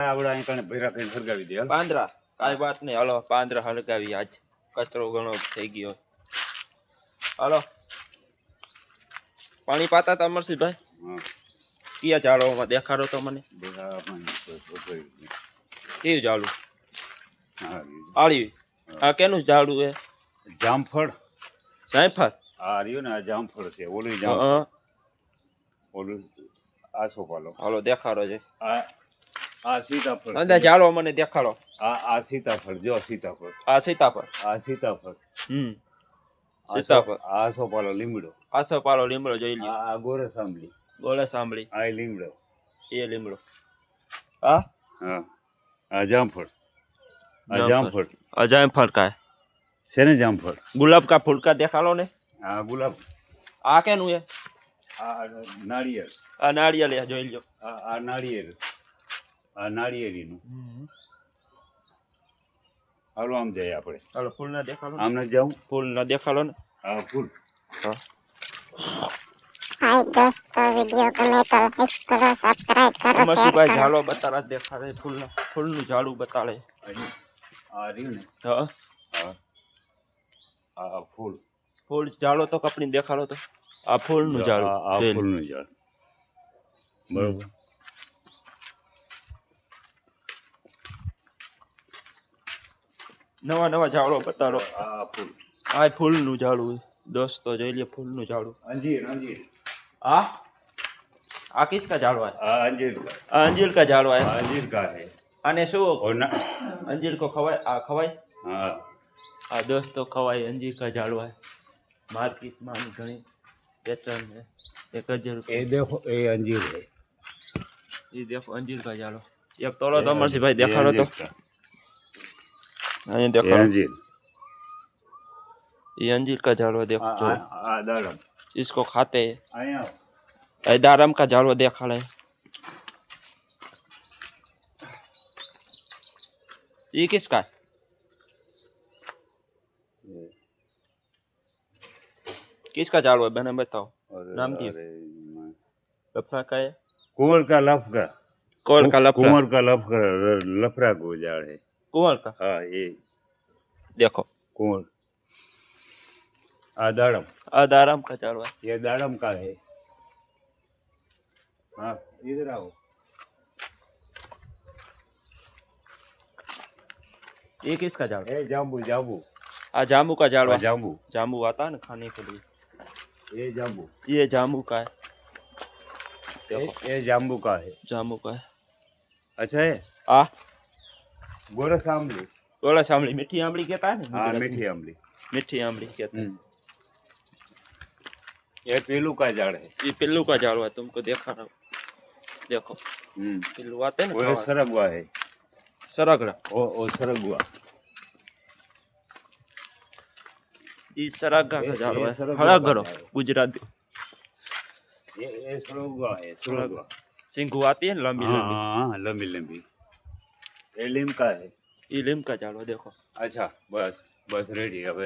આવડા અહીં કણે ભેરા કરીને સળગાવી દે. પાંદરા કાંઈ વાત નહીં. હાલો પાંદરા હળગાવી. આજ કચરો ઘણો થઈ ગયો. હાલો પાણી પાતા તા અમરસિંહભાઈ? હા. કયા ઝાડોમાં દેખાડો તો મને. કેવું ઝાડું? આળી. આ કેનું ઝાડું હે? જામફળ. જાયફળ? આ રહ્યું ને, આ જામફળ છે. ઓલું જામફળ. ઓલું આસોપાલો. હાલો દેખાડો છે. આ સીતાફળ. અંદર ઝાડો મને દેખાડો. આ સીતાફળ. જો સીતાફળ. આ સીતાફળ. આ સીતાફળ. સીતાફળ. આ આસોપાલો લીમડો. આસોપાલો લીમડો જોઈ લ્યો. આ ગોરે સાંભળી. ગોળે સાંભળી. આ લીમડો. એ લીમડો. હા આ જામફળ. આ જામફળ. આ જામફળ કાય છે ને જામફળ. ગુલાબ કા ફૂલ કા દેખાડો ને. આ ગુલાબ. આ કેનું હે? આ નાળિયેર. આ નાળિયેર જોઈ લ્યો. આ નાળિયેર. આ નાળિયેરીનું. હાલો આમ જઈએ આપણે. હાલો ફૂલ ના દેખાડો. આમ ન જાઉં. ફૂલ ના દેખાડો ને. હા ફૂલ. હા. हाय दोस्तों, वीडियो गमे तो लाइक करो, सब्सक्राइब करो, शेयर અમરસિંહભાઈ करो। ઝાડો બતાડા દેખાડે. ફૂલનું ઝાડું બતાડે. આ રહ્યું ને. હા આ ફૂલ. ફૂલ ઝાડો તો કપડી દેખાડો તો. આ ફૂલનું ઝાડું. આ ફૂલનું ઝાડ. બરોબર. નવા નવા ઝાડો બતાડો. આ ફૂલ. આ ફૂલનું ઝાડું દોસ્તો જોઈ લે. ફૂલનું ઝાડું. અંજીર. અંજીર. આ કિસકા ઝાડવા है? अंजीर का। अंजीर का झाड़वा है। अंजीर का है। आने शू और ना अंजीर को खवाय खवाय। हाँ आ दोस्तों खवाय अंजीर का झाड़वा है। मार्केट में घनी वेचाण है। 1000 ये देखो ये अंजीर है। ये देखो अंजीर का झाड़ो। एक तोलो तो अमरसिंह भाई देखाड़ो तो। ये देखो अंजीर। ये अंजीर का झाड़वा देखो। दारम। इसको खाते हैं। आया दारम का झाड़वा देखाड़े। ये किसका है? किसका झाड़ू है मैंने बताओ। नाम दियो। लफड़ा का है। कुंवर का लफड़ा। कुंवर का लफड़ा। कुंवर का लफड़ा लफड़ा को झाड़ है। कुंवर का। हाँ ये देखो कुंवर। दारम। दारम का झाड़ू है। ये दारम का है। हाँ इधर आओ। ये किसका झाड़ू? ये जाम्बू जाम्बू। जामू का झाड़ू। जाम्बू जामू आता है ना खाने के लिए। ये जाम्बू। ये जामू का है। ये जाम्बू का है। जामू का है। अच्छा है। गोरस आमली। गोरस आमली मीठी आमली कहता है ना। हाँ मीठी आमली। मीठी आमली कहते हैं। ये पिल्लू का झाड़ है। ये पिल्लू का झाड़ू है। तुमको देखा रहा हूँ। देखो पिल्लू आते हैं ना। वो सरगवा है। सरगड़ा। ओ सरगवा। ये सरगवा का झाड़ू है। खड़ा करो गुजराती। ये सरगवा है। सरगवा। सिंगू आती है लंबी लंबी। हाँ लंबी लंबी। ये लीम का है। ये लीम का झाड़ू देखो। अच्छा बस बस रेडी। अब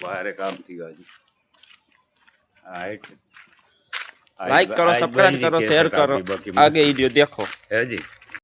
बाहर काम थी आज। लाइक करो, सब्सक्राइब करो, शेयर करो। आगे वीडियो देखो है जी।